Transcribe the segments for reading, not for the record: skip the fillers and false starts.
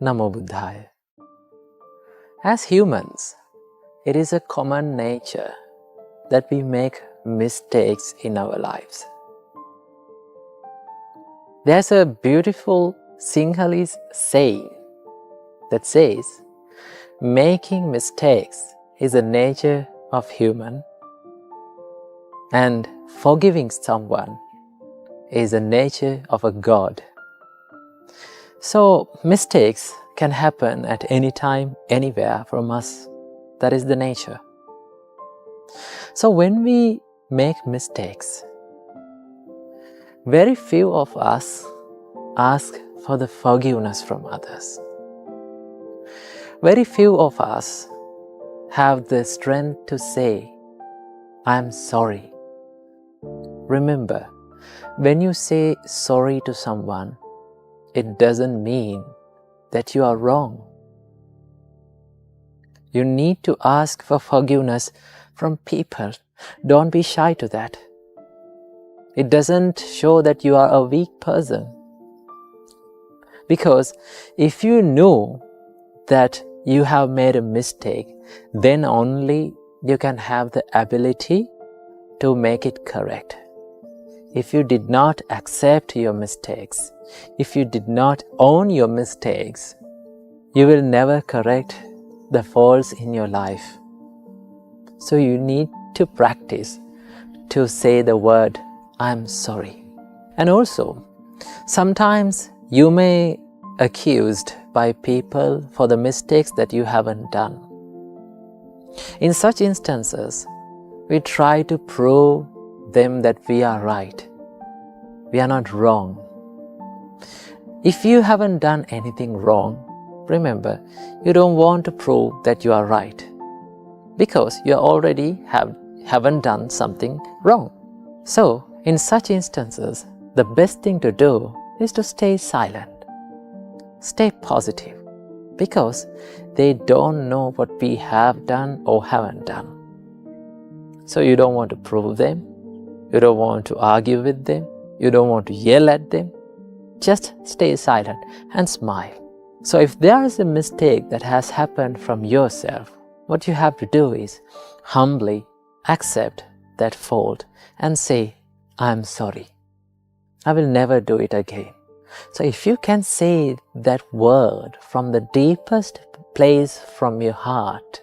Namo Buddhaya. As humans, it is a common nature that we make mistakes in our lives. There's a beautiful Sinhalese saying that says, making mistakes is the nature of human, and forgiving someone is the nature of a God. So mistakes can happen at any time, anywhere from us. That is the nature. So when we make mistakes, very few of us ask for the forgiveness from others. Very few of us have the strength to say, I'm sorry. Remember, when you say sorry to someone, it doesn't mean that you are wrong. You need to ask for forgiveness from people. Don't be shy to that. It doesn't show that you are a weak person. Because if you know that you have made a mistake, then only you can have the ability to make it correct. If you did not accept your mistakes, if you did not own your mistakes, you will never correct the faults in your life. So you need to practice to say the word, I'm sorry. And also, sometimes you may be accused by people for the mistakes that you haven't done. In such instances, we try to prove them that we are right. We are not wrong. If you haven't done anything wrong, remember, you don't want to prove that you are right, because you already haven't done something wrong. So, in such instances, the best thing to do is to stay silent. Stay positive, because they don't know what we have done or haven't done. So you don't want to prove them, you don't want to argue with them, you don't want to yell at them. Just stay silent and smile. So if there is a mistake that has happened from yourself, what you have to do is humbly accept that fault and say, I'm sorry. I will never do it again. So if you can say that word from the deepest place from your heart,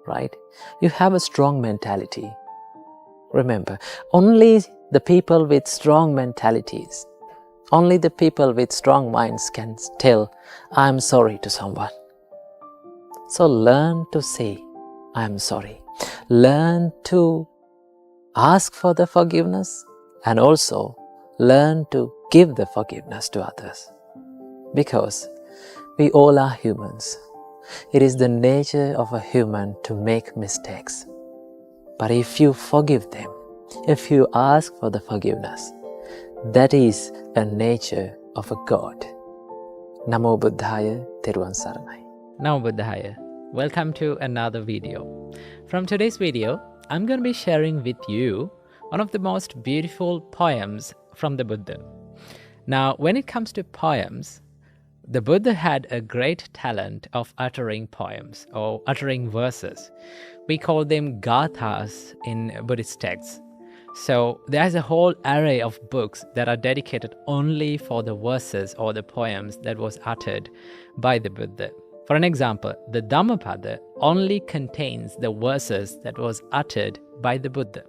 right, you have a strong mentality. Remember, only the people with strong mentalities, only the people with strong minds can tell, I'm sorry to someone. So learn to say, I'm sorry. Learn to ask for the forgiveness, and also learn to give the forgiveness to others. Because we all are humans. It is the nature of a human to make mistakes. But if you forgive them, if you ask for the forgiveness, that is a nature of a God. Namo Buddhaya, Teruvan Saranai. Namo Buddhaya. Welcome to another video. From today's video, I'm going to be sharing with you one of the most beautiful poems from the Buddha. Now, when it comes to poems, the Buddha had a great talent of uttering poems or uttering verses. We call them gathas in Buddhist texts. So there's a whole array of books that are dedicated only for the verses or the poems that was uttered by the Buddha. For an example, the Dhammapada only contains the verses that was uttered by the Buddha.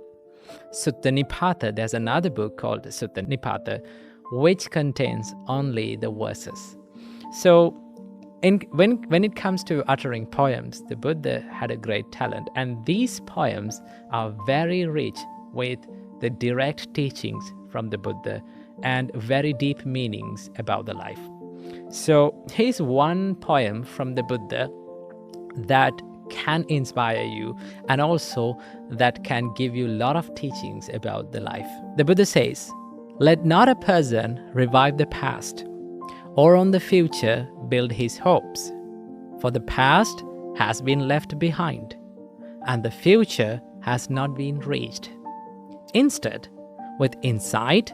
Sutta Nipata, there's another book called Sutta Nipata, which contains only the verses. So when it comes to uttering poems, the Buddha had a great talent, and these poems are very rich with the direct teachings from the Buddha and very deep meanings about the life. So here's one poem from the Buddha that can inspire you and also that can give you a lot of teachings about the life. The Buddha says, "Let not a person revive the past or on the future build his hopes, for the past has been left behind and the future has not been reached. Instead, with insight,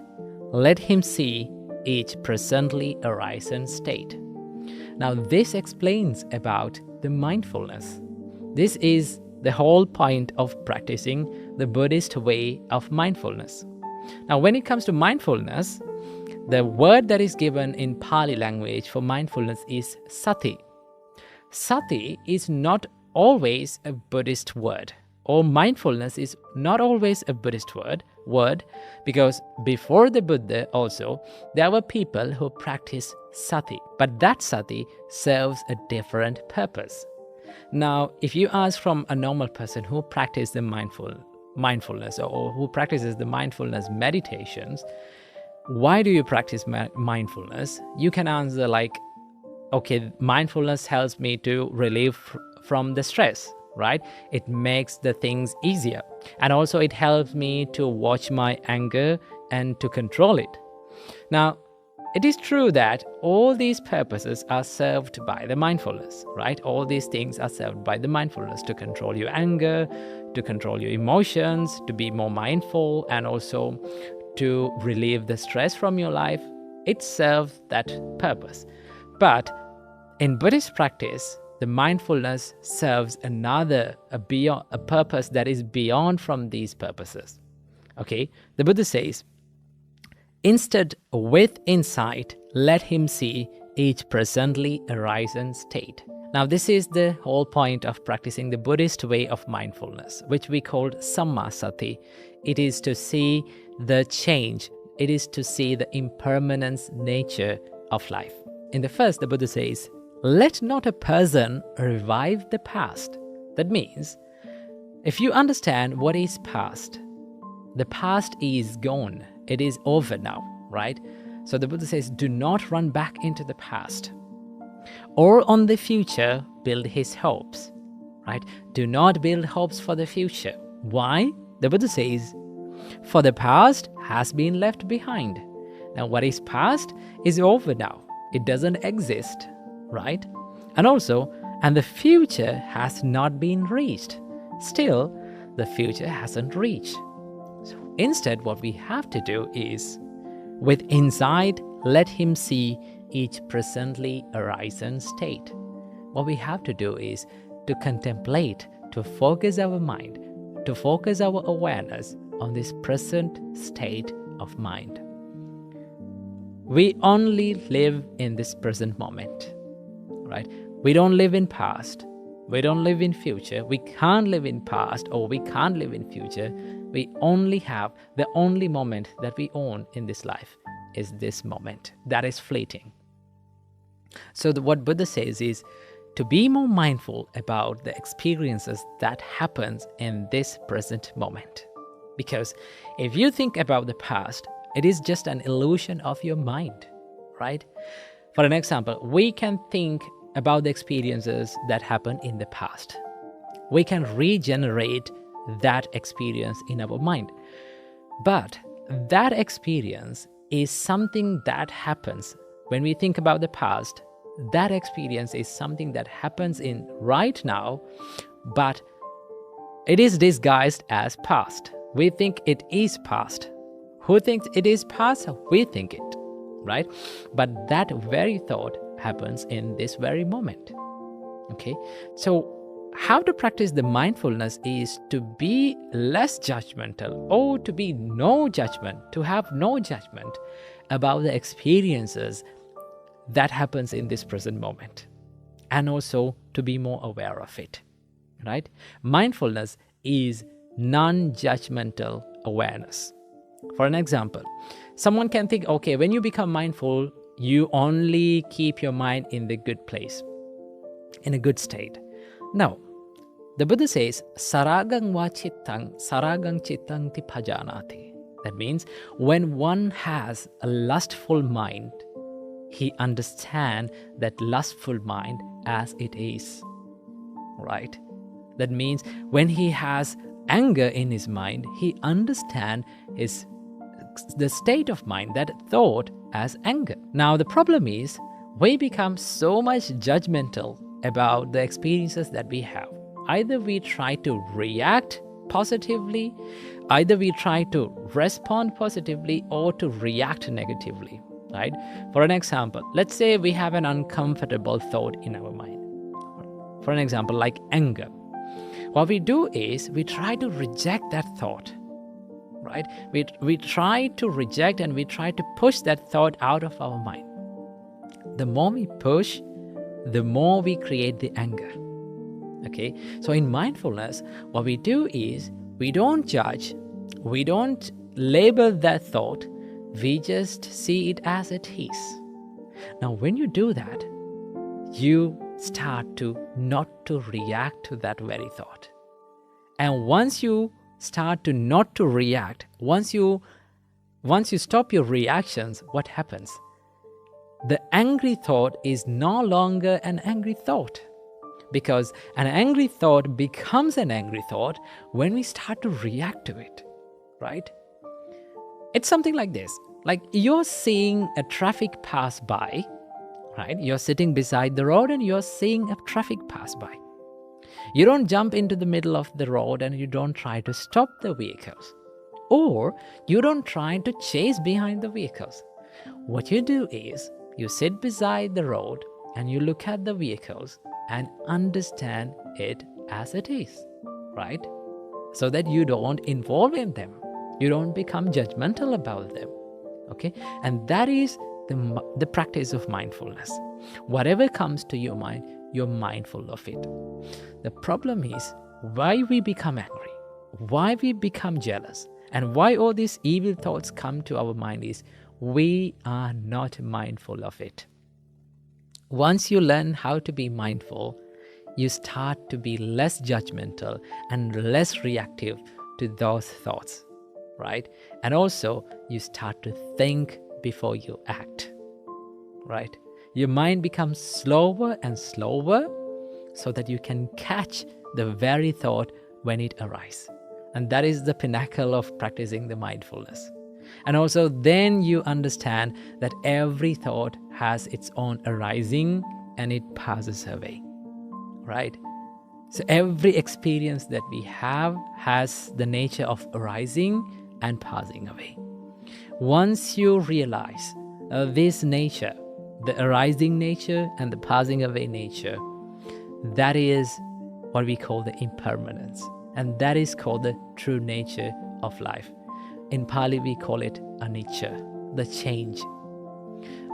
let him see each presently arisen state. Now, this explains about the mindfulness. This is the whole point of practicing the Buddhist way of mindfulness. Now, when it comes to mindfulness, the word that is given in Pali language for mindfulness is sati. Sati is not always a Buddhist word, or mindfulness is not always a Buddhist word, because before the Buddha also, there were people who practiced sati, but that sati serves a different purpose. Now, if you ask from a normal person who practices the mindfulness or who practices the mindfulness meditations, why do you practice mindfulness? You can answer like, okay, mindfulness helps me to relieve from the stress, right? It makes the things easier. And also it helps me to watch my anger and to control it. Now, it is true that all these purposes are served by the mindfulness, right? All these things are served by the mindfulness to control your anger, to control your emotions, to be more mindful, and also to relieve the stress from your life. It serves that purpose. But in Buddhist practice, the mindfulness serves a purpose that is beyond from these purposes. Okay, the Buddha says, instead, with insight, let him see each presently arising state. Now, this is the whole point of practicing the Buddhist way of mindfulness, which we call sammasati. It is to see the change. It is to see the impermanence nature of life. In the first, the Buddha says, let not a person revive the past. That means, if you understand what is past, the past is gone. It is over now, right? So the Buddha says, do not run back into the past. Or on the future, build his hopes, right? Do not build hopes for the future. Why? The Buddha says, for the past has been left behind. Now, what is past is over now. It doesn't exist, right? And the future has not been reached. Still, the future hasn't reached. So instead, what we have to do is, with insight, let him see each presently arising state. What we have to do is to contemplate, to focus our mind, to focus our awareness on this present state of mind. We only live in this present moment, right? We don't live in past. We don't live in future. We can't live in past, or we can't live in future. We only have the only moment that we own in this life is this moment that is fleeting. So what Buddha says is to be more mindful about the experiences that happens in this present moment. Because if you think about the past, it is just an illusion of your mind, right? For an example, we can think about the experiences that happened in the past. We can regenerate that experience in our mind. But that experience is something that happens when we think about the past. That experience is something that happens in right now, but it is disguised as past. We think it is past. Who thinks it is past? We think it, right? But that very thought happens in this very moment. Okay, so how to practice the mindfulness is to be less judgmental, or to be no judgment, to have no judgment about the experiences that happens in this present moment, and also to be more aware of it, right? Mindfulness is non-judgmental awareness. For an example, someone can think, okay, when you become mindful, you only keep your mind in the good place, in a good state. No, the Buddha says, saragang wa chittang, saragang chittang ti bhajanati. That means when one has a lustful mind, he understands that lustful mind as it is, right? That means when he has anger in his mind, he understands the state of mind, that thought, as anger. Now the problem is, we become so much judgmental about the experiences that we have. Either we try to react positively, either we try to respond positively, or to react negatively. right? For an example, let's say we have an uncomfortable thought in our mind. For an example, like anger. What we do is we try to reject that thought, right? We try to reject and we try to push that thought out of our mind. The more we push, the more we create the anger. Okay, so in mindfulness, what we do is we don't judge, we don't label that thought, we just see it as it is. Now, when you do that, you start to not to react to that very thought. And once you start to not to react, once you stop your reactions, what happens? The angry thought is no longer an angry thought, because an angry thought becomes an angry thought when we start to react to it, right? It's something like this. Like you're seeing a traffic pass by, right? You're sitting beside the road and you're seeing a traffic pass by. You don't jump into the middle of the road and you don't try to stop the vehicles, or you don't try to chase behind the vehicles. What you do is you sit beside the road and you look at the vehicles and understand it as it is, right? So that you don't involve in them. You don't become judgmental about them, okay? And that is the practice of mindfulness. Whatever comes to your mind, you're mindful of it. The problem is why we become angry, why we become jealous, and why all these evil thoughts come to our mind is we are not mindful of it. Once you learn how to be mindful, you start to be less judgmental and less reactive to those thoughts, right? And also, you start to think before you act, right? Your mind becomes slower and slower so that you can catch the very thought when it arises. And that is the pinnacle of practicing the mindfulness. And also then you understand that every thought has its own arising and it passes away, right? So every experience that we have has the nature of arising and passing away. Once you realize this nature, the arising nature and the passing away nature, that is what we call the impermanence. And that is called the true nature of life. In Pali, we call it anicca, the change.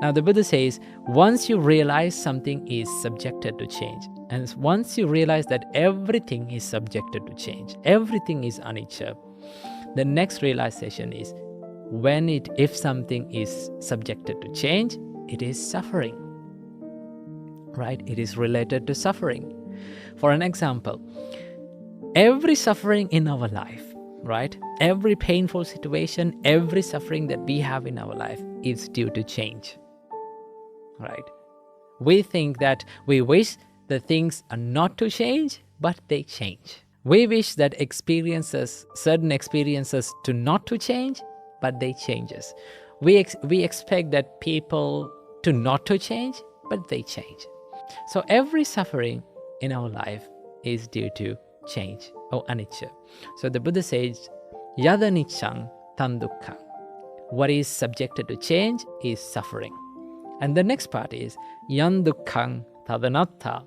Now, the Buddha says, once you realize something is subjected to change, and once you realize that everything is subjected to change, everything is anicca, the next realization is if something is subjected to change, it is suffering, right? It is related to suffering. For an example, every suffering in our life, right? Every painful situation, every suffering that we have in our life is due to change, right? We think that we wish the things are not to change, but they change. We wish that certain experiences to not to change, but they changes. We expect that people to not to change, but they change. So every suffering in our life is due to change or anicca. So the Buddha says, yada niccang tan dukkhang. What is subjected to change is suffering. And the next part is yan dukkhang tadanatta.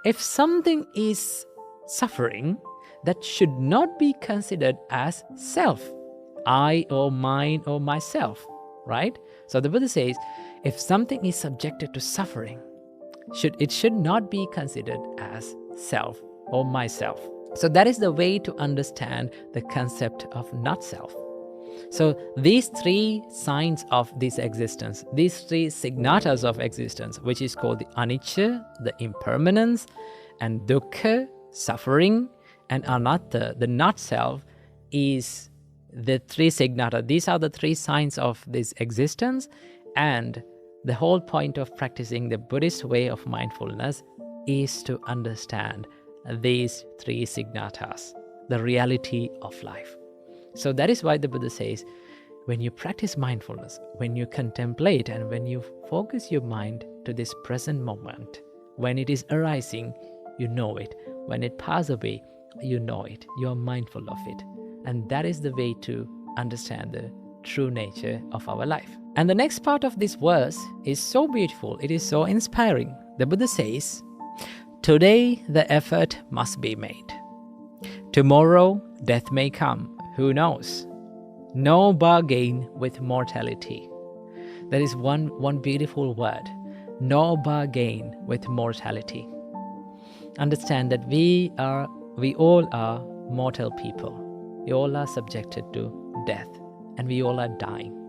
If something is suffering, that should not be considered as self, I or mine or myself, right? So the Buddha says, if something is subjected to suffering, it should not be considered as self or myself. So that is the way to understand the concept of not self. So these three signs of this existence, these three signatas of existence, which is called the anicca, the impermanence, and dukkha, suffering, and anatta, the not self, is the three signata. These are the three signs of this existence, and the whole point of practicing the Buddhist way of mindfulness is to understand these three signatas, the reality of life. So that is why the Buddha says, when you practice mindfulness, when you contemplate and when you focus your mind to this present moment, when it is arising, you know it. When it passes away, you know it. You are mindful of it. And that is the way to understand the true nature of our life. And the next part of this verse is so beautiful, it is so inspiring. The Buddha says, "Today the effort must be made. Tomorrow death may come, who knows? No bargain with mortality." That is one beautiful word. No bargain with mortality. Understand that we all are mortal people. We all are subjected to death, and we all are dying.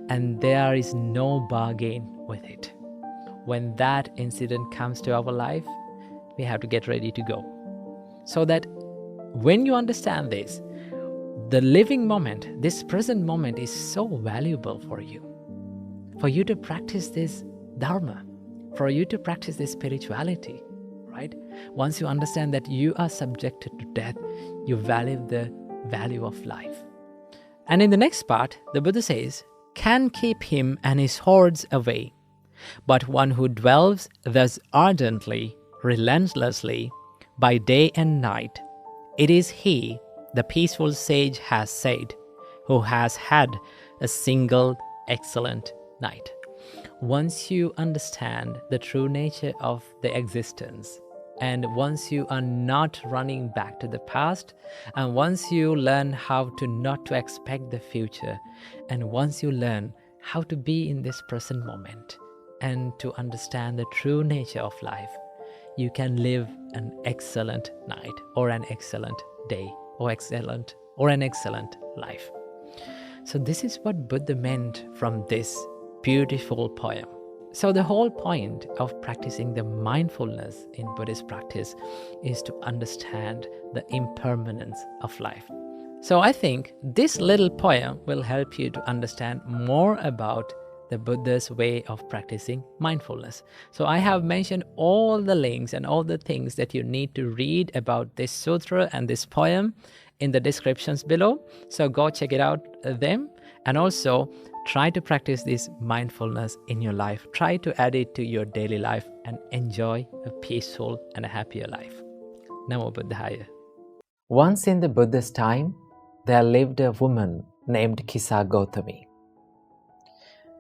And there is no bargain with it. When that incident comes to our life, we have to get ready to go. So that when you understand this, the living moment, this present moment is so valuable for you to practice this dharma, for you to practice this spirituality, right? Once you understand that you are subjected to death, you value the value of life. And in the next part, the Buddha says, "Can keep him and his hordes away, but one who dwells thus ardently, relentlessly, by day and night, it is he, the peaceful sage has said, who has had a single excellent night." Once you understand the true nature of the existence, and once you are not running back to the past, and once you learn how to not to expect the future, and once you learn how to be in this present moment and to understand the true nature of life, you can live an excellent night or an excellent day or an excellent life. So this is what Buddha meant from this beautiful poem. So the whole point of practicing the mindfulness in Buddhist practice is to understand the impermanence of life. So I think this little poem will help you to understand more about the Buddha's way of practicing mindfulness. So I have mentioned all the links and all the things that you need to read about this sutra and this poem in the descriptions below. So go check it out them, and also try to practice this mindfulness in your life. Try to add it to your daily life and enjoy a peaceful and a happier life. Namo Buddhaya. Once in the Buddha's time, there lived a woman named Kisa Gautami.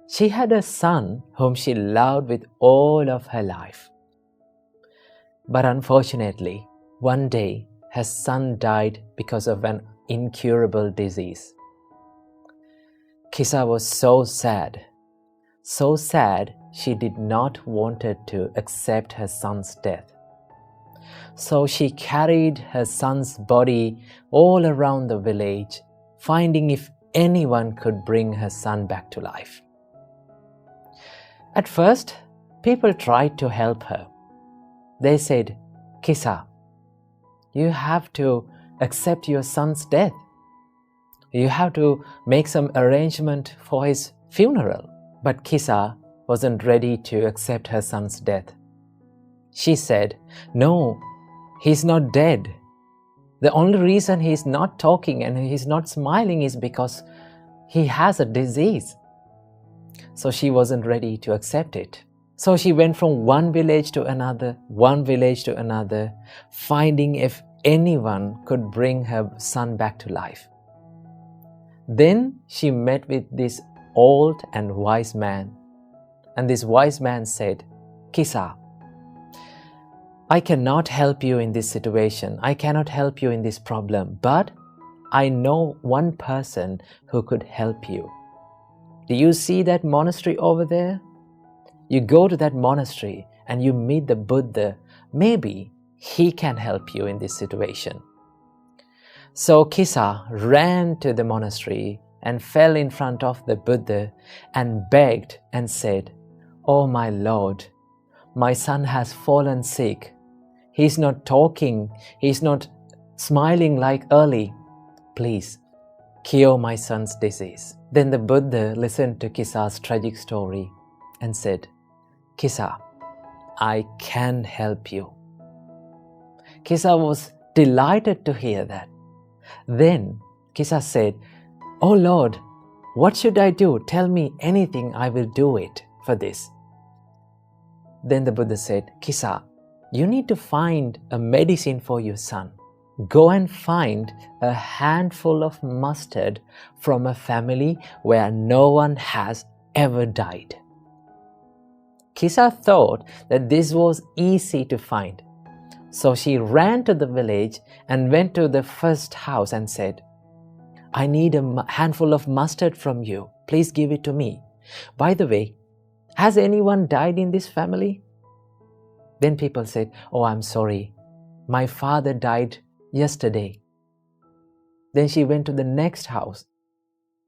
She had a son whom she loved with all of her life. But unfortunately, one day her son died because of an incurable disease. Kisa was so sad she did not want to accept her son's death. So she carried her son's body all around the village, finding if anyone could bring her son back to life. At first, people tried to help her. They said, "Kisa, you have to accept your son's death. You have to make some arrangement for his funeral." But Kisa wasn't ready to accept her son's death. She said, "No, he's not dead. The only reason he's not talking and he's not smiling is because he has a disease." So she wasn't ready to accept it. So she went from one village to another, finding if anyone could bring her son back to life. Then she met with this old and wise man. And this wise man said, "Kisa, I cannot help you in this situation. I cannot help you in this problem. But I know one person who could help you. Do you see that monastery over there? You go to that monastery and you meet the Buddha. Maybe he can help you in this situation." So Kisa ran to the monastery and fell in front of the Buddha and begged and said, "Oh my Lord, my son has fallen sick. He's not talking, he's not smiling like early. Please, cure my son's disease." Then the Buddha listened to Kisa's tragic story and said, "Kisa, I can help you." Kisa was delighted to hear that. Then Kisa said, "Oh Lord, what should I do? Tell me anything, I will do it for this." Then the Buddha said, "Kisa, you need to find a medicine for your son. Go and find a handful of mustard from a family where no one has ever died. Kisa thought that this was easy to find. So she ran to the village and went to the first house and said, I need a handful of mustard from you. Please give it to me. By the way, has anyone died in this family? Then people said, oh, I'm sorry. My father died yesterday. Then she went to the next house.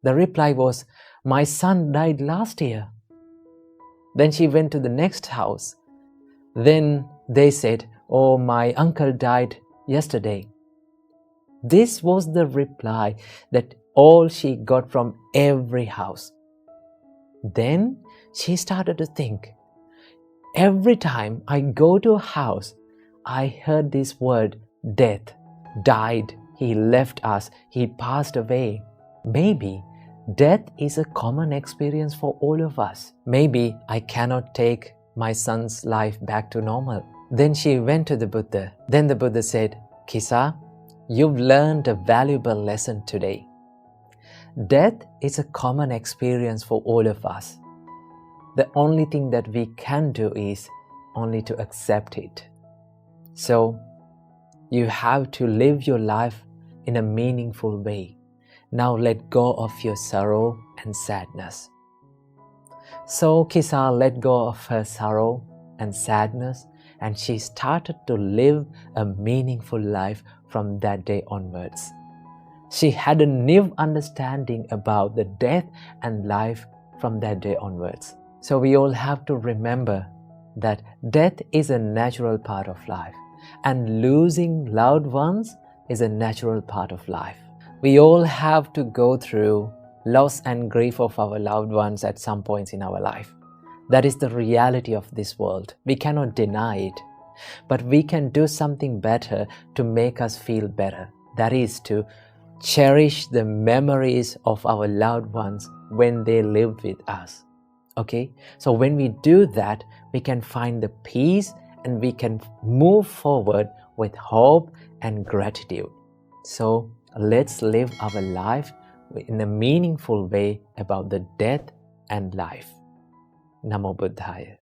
The reply was, my son died last year. Then she went to the next house. Then they said, oh, my uncle died yesterday. This was the reply that all she got from every house. Then she started to think, every time I go to a house, I heard this word, death, died, he left us, he passed away. Maybe death is a common experience for all of us. Maybe I cannot take my son's life back to normal. Then she went to the Buddha. Then the Buddha said, Kisa, you've learned a valuable lesson today. Death is a common experience for all of us. The only thing that we can do is only to accept it. So, you have to live your life in a meaningful way. Now let go of your sorrow and sadness. So Kisa let go of her sorrow and sadness, and she started to live a meaningful life from that day onwards. She had a new understanding about the death and life from that day onwards. So we all have to remember that death is a natural part of life, and losing loved ones is a natural part of life. We all have to go through loss and grief of our loved ones at some points in our life. That is the reality of this world. We cannot deny it, but we can do something better to make us feel better. That is to cherish the memories of our loved ones when they lived with us. Okay? So when we do that, we can find the peace and we can move forward with hope and gratitude. So let's live our life in a meaningful way about the death and life. Namo Buddhaya.